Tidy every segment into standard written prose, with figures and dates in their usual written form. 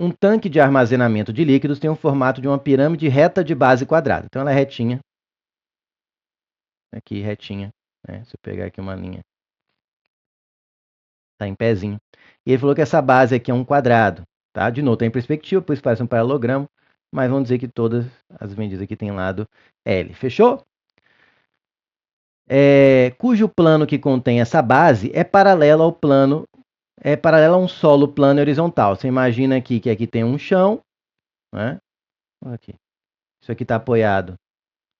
Um tanque de armazenamento de líquidos tem o formato de uma pirâmide reta de base quadrada. Então, ela é retinha. Aqui, retinha. Né? Se eu pegar aqui uma linha. Está em pezinho. E ele falou que essa base aqui é um quadrado. Tá? De novo, tem perspectiva, por isso parece um paralelogramo. Mas vamos dizer que todas as medidas aqui têm lado L. Fechou? Cujo plano que contém essa base é paralelo ao plano, é paralelo a um solo plano e horizontal. Você imagina aqui que aqui tem um chão, né? Aqui. Isso aqui está apoiado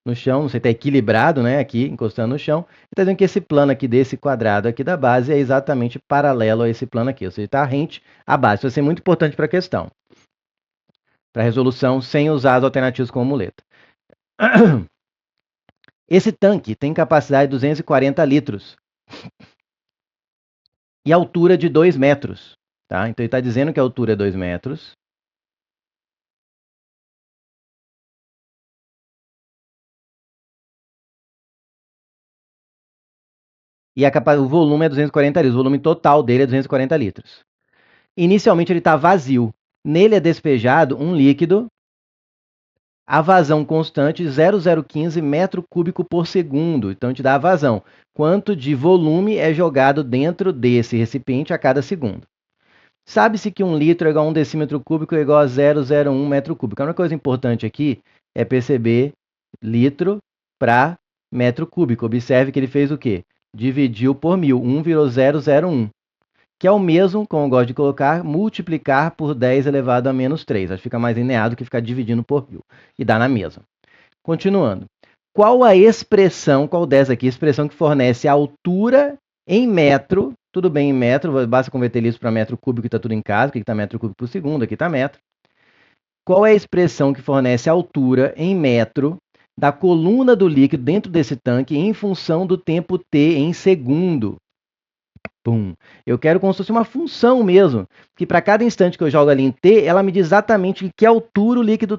no chão, você está equilibrado, né? Aqui, encostando no chão. Está dizendo que esse plano aqui desse quadrado aqui da base é exatamente paralelo a esse plano aqui, ou seja, está rente à base. Isso vai ser muito importante para a questão. Para a resolução sem usar as alternativas como muleta. Esse tanque tem capacidade de 240 litros e altura de 2 metros. Tá? Então ele está dizendo que a altura é 2 metros. E o volume é 240 litros. O volume total dele é 240 litros. Inicialmente ele está vazio. Nele é despejado um líquido a vazão constante 0,015 metro cúbico por segundo. Então, te dá a vazão. Quanto de volume é jogado dentro desse recipiente a cada segundo. Sabe-se que 1 litro é igual a 1 decímetro cúbico é igual a 0,01 metro cúbico. A única coisa importante aqui é perceber litro para metro cúbico. Observe que ele fez o quê? Dividiu por 1000. 1 virou 0,01. Que é o mesmo, como eu gosto de colocar, multiplicar por 10 elevado a menos 3. Acho que fica mais linear do que ficar dividindo por 1000. E dá na mesma. Continuando. Qual a expressão, qual dessa aqui, expressão que fornece a altura em metro, tudo bem em metro, basta converter isso para metro cúbico, que está tudo em casa, aqui está metro cúbico por segundo, aqui está metro. Qual é a expressão que fornece a altura em metro da coluna do líquido dentro desse tanque em função do tempo t em segundo? Pum. Eu quero como se fosse uma função mesmo, que para cada instante que eu jogo ali em t, ela me diz exatamente em que altura o líquido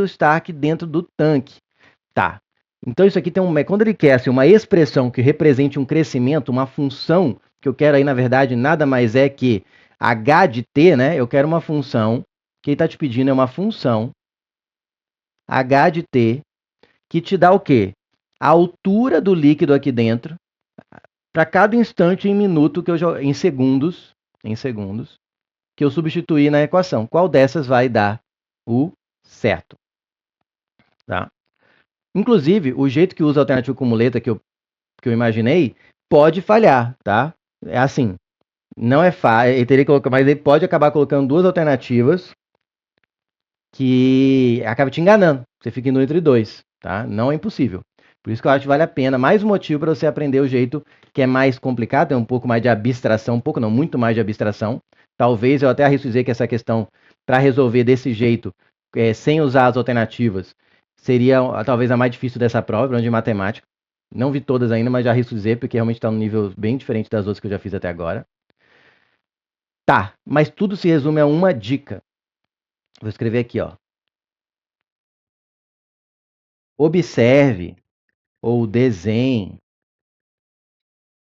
está aqui dentro do tanque. Tá. Então isso aqui tem quando ele quer assim, uma expressão que represente um crescimento, uma função, que eu quero aí na verdade nada mais é que h de t, né? Eu quero uma função, que ele está te pedindo é uma função h de t, que te dá o quê? A altura do líquido aqui dentro, para cada instante em minuto que eu em segundos, que eu substituir na equação. Qual dessas vai dar o certo? Tá? Inclusive, o jeito que usa a alternativa com muleta que eu imaginei pode falhar, tá? É assim, não é fácil, ele teria que colocar, mas ele pode acabar colocando duas alternativas que acaba te enganando. Você fica indo entre dois, tá? Não é impossível. Por isso que eu acho que vale a pena. Mais um motivo para você aprender o jeito que é mais complicado, tem um pouco mais de abstração, um pouco não, muito mais de abstração. Talvez eu até arrisco dizer que essa questão, para resolver desse jeito, sem usar as alternativas, seria talvez a mais difícil dessa prova, pelo menos de matemática. Não vi todas ainda, mas já arrisco dizer, porque realmente está num nível bem diferente das outras que eu já fiz até agora. Tá, mas tudo se resume a uma dica. Vou escrever aqui, ó. Observe, ou desenhe,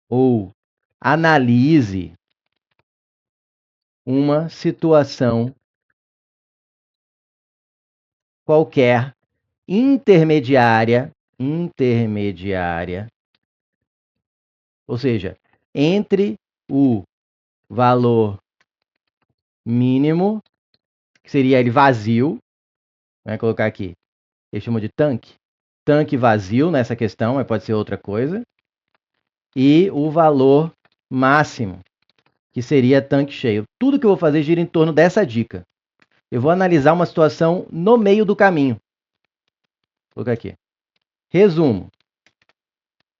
ou analise uma situação qualquer intermediária, ou seja, entre o valor mínimo, que seria ele vazio, vai colocar aqui, ele chamou de tanque vazio nessa questão, mas pode ser outra coisa, e o valor máximo, que seria tanque cheio. Tudo que eu vou fazer gira em torno dessa dica. Eu vou analisar uma situação no meio do caminho. Vou colocar aqui. Resumo.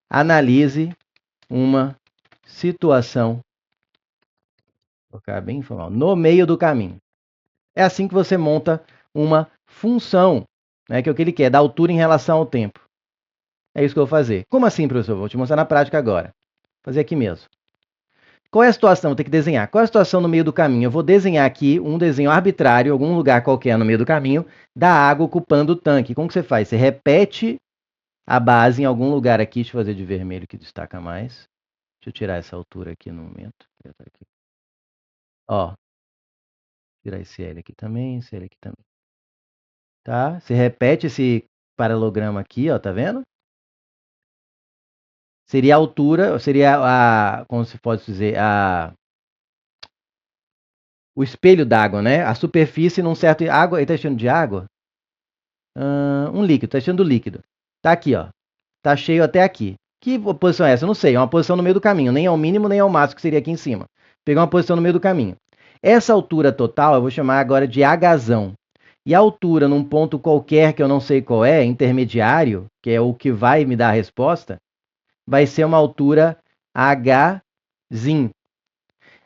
Analise uma situação, vou colocar bem informal, no meio do caminho. É assim que você monta uma função, né, que é o que ele quer, da altura em relação ao tempo. É isso que eu vou fazer. Como assim, professor? Vou te mostrar na prática agora. Vou fazer aqui mesmo. Qual é a situação? Vou ter que desenhar. Qual é a situação no meio do caminho? Eu vou desenhar aqui um desenho arbitrário, em algum lugar qualquer no meio do caminho, da água ocupando o tanque. Como que você faz? Você repete a base em algum lugar aqui. Deixa eu fazer de vermelho que destaca mais. Deixa eu tirar essa altura aqui no momento. Ó. tirar esse L aqui também, esse L aqui também. Tá? Você repete esse paralelogramo aqui, ó, tá vendo? Seria a altura, seria como se pode dizer, o espelho d'água, né? A superfície num certo água, ele tá enchendo de água? Um líquido, tá enchendo líquido. Tá aqui, ó. Tá cheio até aqui. Que posição é essa? Eu não sei. É uma posição no meio do caminho. Nem ao mínimo, nem ao máximo, que seria aqui em cima. Pegar uma posição no meio do caminho. Essa altura total eu vou chamar agora de Hzão. E a altura num ponto qualquer que eu não sei qual é, intermediário, que é o que vai me dar a resposta, vai ser uma altura Hzin.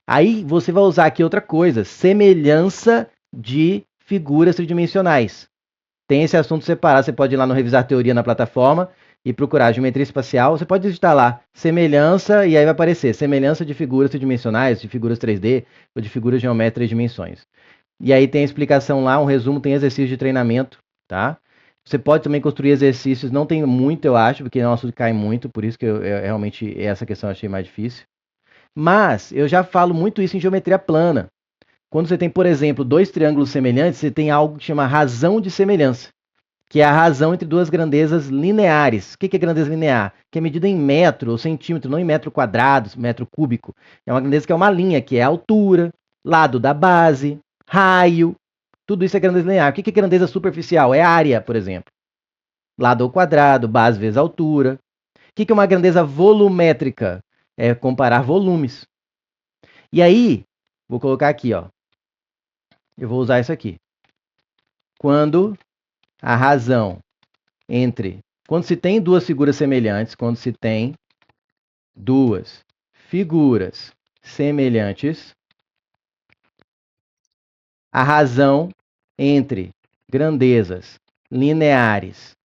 Aí você vai usar aqui outra coisa, semelhança de figuras tridimensionais. Tem esse assunto separado, você pode ir lá no Revisar Teoria na plataforma e procurar geometria espacial. Você pode digitar lá semelhança e aí vai aparecer semelhança de figuras tridimensionais, de figuras 3D ou de figuras geométricas de dimensões. E aí tem a explicação lá, um resumo, tem exercício de treinamento, tá? Você pode também construir exercícios, não tem muito, eu acho, porque o nosso cai muito, por isso que eu realmente essa questão eu achei mais difícil. Mas eu já falo muito isso em geometria plana. Quando você tem, por exemplo, dois triângulos semelhantes, você tem algo que chama razão de semelhança, que é a razão entre duas grandezas lineares. O que é grandeza linear? Que é medida em metro ou centímetro, não em metro quadrado, metro cúbico. É uma grandeza que é uma linha, que é a altura, lado da base, raio. Tudo isso é grandeza linear. O que é grandeza superficial? É área, por exemplo. Lado ao quadrado, base vezes altura. O que é uma grandeza volumétrica? É comparar volumes. E aí, vou colocar aqui, ó. Eu vou usar isso aqui. Quando a razão quando se tem duas figuras semelhantes, quando se tem duas figuras semelhantes, a razão entre grandezas lineares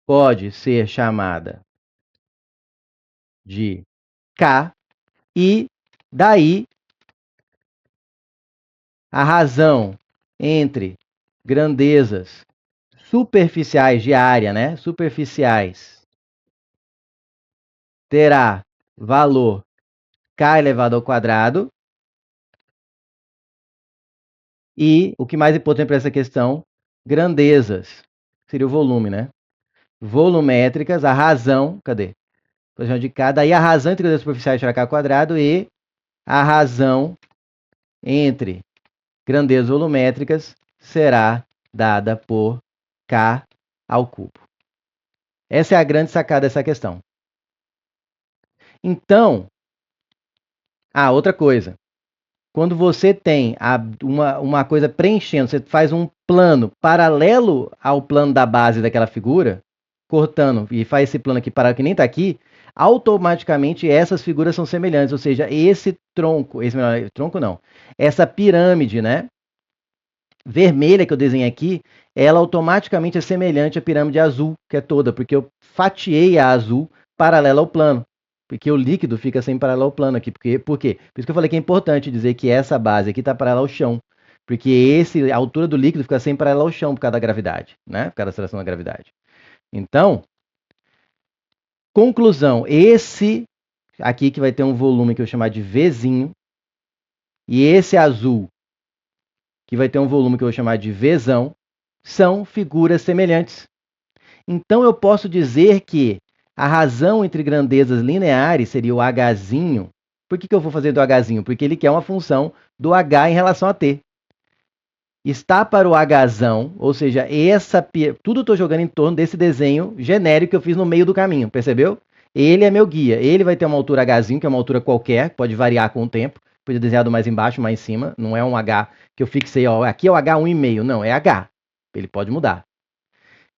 pode ser chamada de K, e daí a razão entre grandezas superficiais de área, né? Superficiais, terá valor K elevado ao quadrado. E o que mais é importante para essa questão, grandezas, seria o volume, né? Volumétricas, a razão, cadê? Posição de K, daí a razão entre grandezas superficiais será K ao quadrado e a razão entre grandezas volumétricas será dada por K ao cubo. Essa é a grande sacada dessa questão. Então, outra coisa. Quando você tem uma coisa preenchendo, você faz um plano paralelo ao plano da base daquela figura, cortando, e faz esse plano aqui paralelo que nem está aqui, automaticamente essas figuras são semelhantes, ou seja, esse tronco, tronco não, essa pirâmide, né, vermelha que eu desenhei aqui, ela automaticamente é semelhante à pirâmide azul, que é toda, porque eu fatiei a azul paralela ao plano. Porque o líquido fica sem paralelo ao plano aqui. Por quê? Por isso que eu falei que é importante dizer que essa base aqui está paralela ao chão. Porque a altura do líquido fica sem paralelo ao chão por causa da gravidade, né? Por causa da aceleração da gravidade. Então, conclusão, esse aqui que vai ter um volume que eu vou chamar de Vzinho, e esse azul que vai ter um volume que eu vou chamar de Vzão, são figuras semelhantes. Então eu posso dizer que a razão entre grandezas lineares seria o Hzinho. Por que eu vou fazer do Hzinho? Porque ele quer uma função do H em relação a T. Está para o Hzão, ou seja, tudo eu estou jogando em torno desse desenho genérico que eu fiz no meio do caminho, percebeu? Ele é meu guia. Ele vai ter uma altura Hzinho, que é uma altura qualquer, pode variar com o tempo. Pode desenhar do mais embaixo, mais em cima. Não é um H que eu fixei, ó, aqui é o H1,5. Não, é H. Ele pode mudar.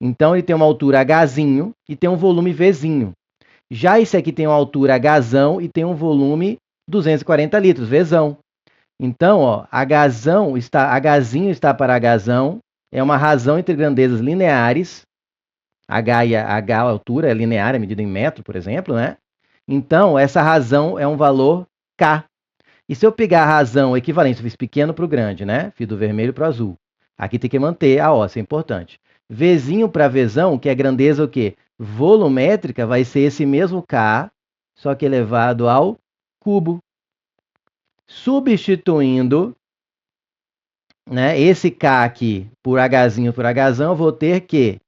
Então ele tem uma altura Hzinho e tem um volume Vzinho. Já esse aqui tem uma altura Hzão e tem um volume 240 litros, Vzão. Então, ó, Hzinho está para Hzão, é uma razão entre grandezas lineares, H e H, a altura é linear, é medida em metro, por exemplo, né? Então, essa razão é um valor K. E se eu pegar a razão equivalente, eu fiz pequeno para o grande, né? Fiz do vermelho para o azul. Aqui tem que manter a óssea, é importante. Vzinho para Vzão, que é grandeza o quê? Volumétrica, vai ser esse mesmo K, só que elevado ao cubo. Substituindo né? Esse K aqui, por Hzinho por Hzão, eu vou ter que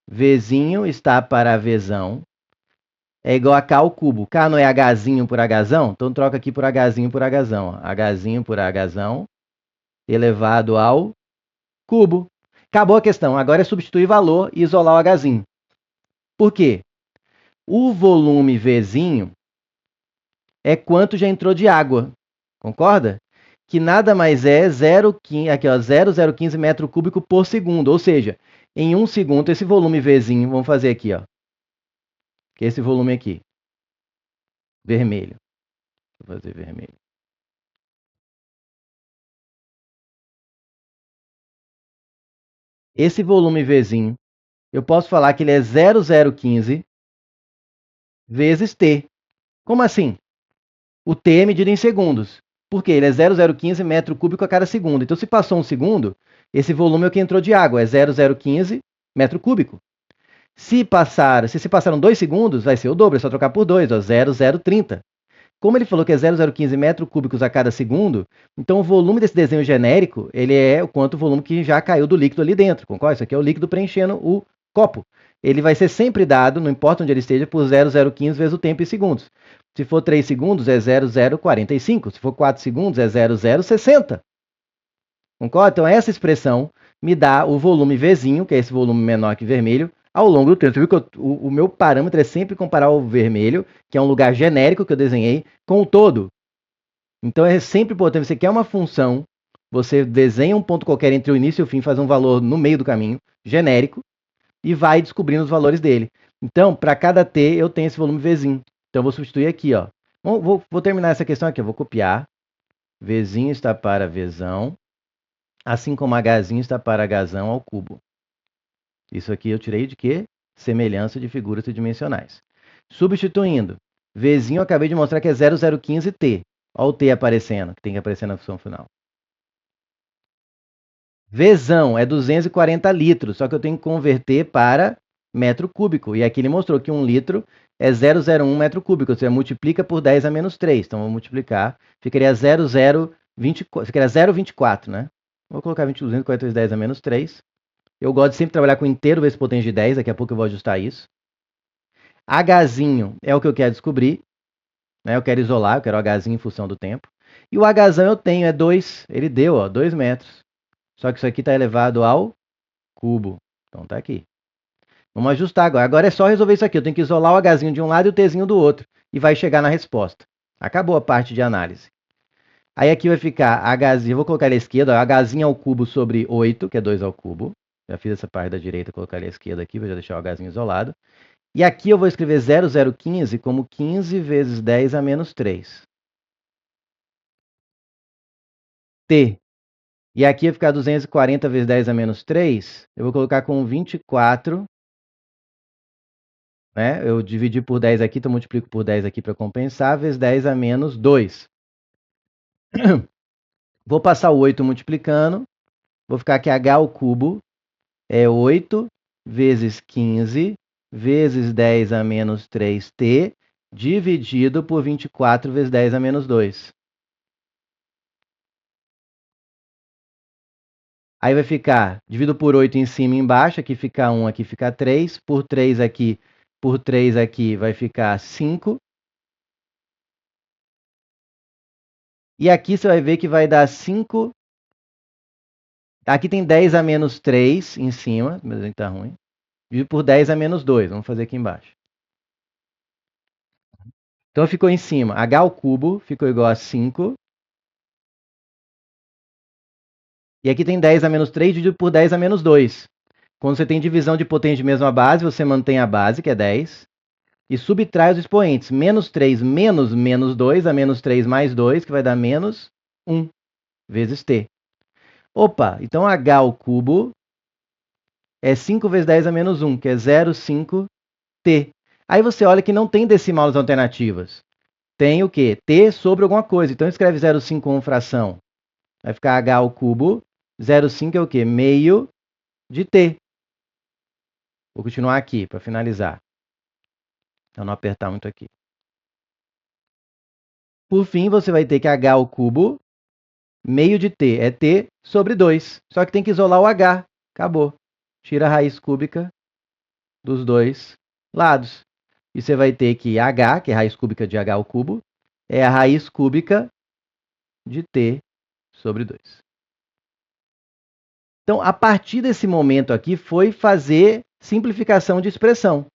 Vzinho está para Vzão é igual a K ao cubo. K não é Hzinho por Hzão? Então troca aqui por Hzinho por Hzão. Hzinho por Hzão elevado ao cubo. Acabou a questão. Agora é substituir valor e isolar o Hzinho. Por quê? O volume Vzinho é quanto já entrou de água. Concorda? Que nada mais é 0,015 metro cúbico por segundo. Ou seja, em 1 segundo, esse volume Vzinho, vamos fazer aqui, ó. Que é esse volume aqui. Vermelho. Vou fazer vermelho. Esse volume Vzinho, eu posso falar que ele é 0,015 vezes T. Como assim? O T é medido em segundos. Por quê? Ele é 0,015 metro cúbico a cada segundo. Então, se passou um segundo, esse volume é o que entrou de água, é 0,015 metro cúbico. Se passaram 2 segundos, vai ser o dobro, é só trocar por 2, 0,030. Como ele falou que é 0,015 metros cúbicos a cada segundo, então o volume desse desenho genérico, ele é o quanto o volume que já caiu do líquido ali dentro, concorda? Isso aqui é o líquido preenchendo o copo. Ele vai ser sempre dado, não importa onde ele esteja, por 0,015 vezes o tempo em segundos. Se for 3 segundos, é 0,045. Se for 4 segundos, é 0,060. Concorda? Então, essa expressão me dá o volume Vzinho, que é esse volume menor que vermelho, ao longo do tempo. Você viu que o meu parâmetro é sempre comparar o vermelho, que é um lugar genérico que eu desenhei, com o todo. Então, é sempre importante. Você quer uma função, você desenha um ponto qualquer entre o início e o fim, faz um valor no meio do caminho, genérico, e vai descobrindo os valores dele. Então, para cada t, eu tenho esse volume Vzinho. Então, eu vou substituir aqui, ó. Vou terminar essa questão aqui. Eu vou copiar. Vzinho está para Vzão, assim como Hzinho está para Hzão ao cubo. Isso aqui eu tirei de quê? Semelhança de figuras tridimensionais. Substituindo, Vzinho eu acabei de mostrar que é 0,015t. Olha o t aparecendo, que tem que aparecer na função final. Vzão é 240 litros, só que eu tenho que converter para metro cúbico. E aqui ele mostrou que 1 litro é 0,01 metro cúbico, ou seja, multiplica por 10 a menos 3. Então, vou multiplicar, ficaria 0,24, né? Vou colocar 240 vezes 10 a menos 3. Eu gosto de sempre trabalhar com inteiro vezes potência de 10, daqui a pouco eu vou ajustar isso. Hzinho é o que eu quero descobrir, né? Eu quero isolar, eu quero o Hzinho em função do tempo. E o Hzão eu tenho, é 2, ele deu, ó, 2 metros. Só que isso aqui está elevado ao cubo. Então tá aqui. Vamos ajustar agora. Agora é só resolver isso aqui. Eu tenho que isolar o Hzinho de um lado e o Tzinho do outro. E vai chegar na resposta. Acabou a parte de análise. Aí aqui vai ficar Hzinho, eu vó colocar ele à esquerda, ó, Hzinho ao cubo sobre 8, que é 2 ao cubo. Já fiz essa parte da direita, colocar ele à esquerda aqui, vou já deixar o Hzinho isolado. E aqui eu vou escrever 0,015 como 15 vezes 10 a menos 3. T. E aqui vai ficar 240 vezes 10 a menos 3. Eu vou colocar com 24, né? Eu dividi por 10 aqui, então multiplico por 10 aqui para compensar, vezes 10 a menos 2. Vou passar o 8 multiplicando. Vou ficar que h ao cubo é 8 vezes 15 vezes 10 a menos 3t dividido por 24 vezes 10 a menos 2. Aí vai ficar, divido por 8 em cima e embaixo, aqui fica 1, aqui fica 3, por 3 aqui vai ficar 5. E aqui você vai ver que vai dar 5. Aqui tem 10 a menos 3 em cima, meu desenho está ruim. Dividido por 10 a menos 2, vamos fazer aqui embaixo. Então ficou em cima, h ao cubo ficou igual a 5. E aqui tem 10 a menos 3 dividido por 10 a menos 2. Quando você tem divisão de potência de mesma base, você mantém a base, que é 10, e subtrai os expoentes. Menos 3 menos menos 2, a menos 3 mais 2, que vai dar menos 1, vezes t. Opa, então h ao cubo é 5 vezes 10 a menos 1, que é 0,5t. Aí você olha que não tem decimal nas alternativas. Tem o quê? T sobre alguma coisa. Então escreve 0,5 como fração. Vai ficar h ao cubo. 0,5 é o quê? Meio de t. Vou continuar aqui para finalizar. Para não apertar muito aqui. Por fim, você vai ter que h ao cubo, meio de t é t sobre 2. Só que tem que isolar o h. Acabou. Tira a raiz cúbica dos dois lados. E você vai ter que h, que é a raiz cúbica de h ao cubo, é a raiz cúbica de t sobre 2. Então, a partir desse momento aqui, foi fazer simplificação de expressão.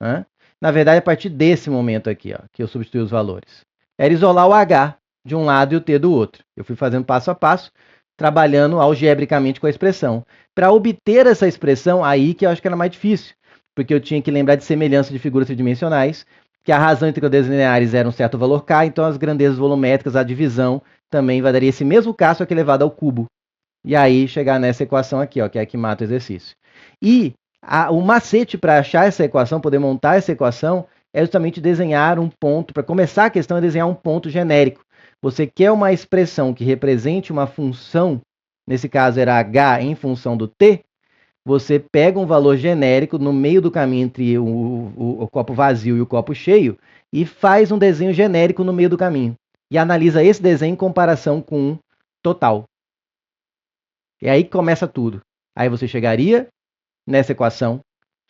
Né? Na verdade, a partir desse momento aqui, ó, que eu substituí os valores. Era isolar o h de um lado e o t do outro. Eu fui fazendo passo a passo, trabalhando algebricamente com a expressão. Para obter essa expressão, aí que eu acho que era mais difícil, porque eu tinha que lembrar de semelhança de figuras tridimensionais, que a razão entre grandezas lineares era um certo valor k, então as grandezas volumétricas, a divisão, também vai dar esse mesmo k, só que elevado ao cubo. E aí chegar nessa equação aqui, ó, que é a que mata o exercício. E o macete para achar essa equação, poder montar essa equação, é justamente desenhar um ponto. Para começar a questão é desenhar um ponto genérico. Você quer uma expressão que represente uma função, nesse caso era h em função do t, você pega um valor genérico no meio do caminho entre o copo vazio e o copo cheio e faz um desenho genérico no meio do caminho. E analisa esse desenho em comparação com um total. É aí que começa tudo. Aí você chegaria nessa equação,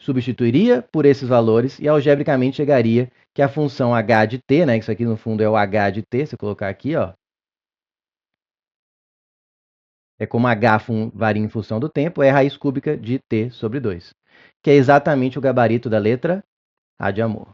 substituiria por esses valores e algebricamente chegaria que a função h de t, né, isso aqui no fundo é o h de t, se eu colocar aqui, ó, é como h varia em função do tempo, é a raiz cúbica de t sobre 2, que é exatamente o gabarito da letra A de amor.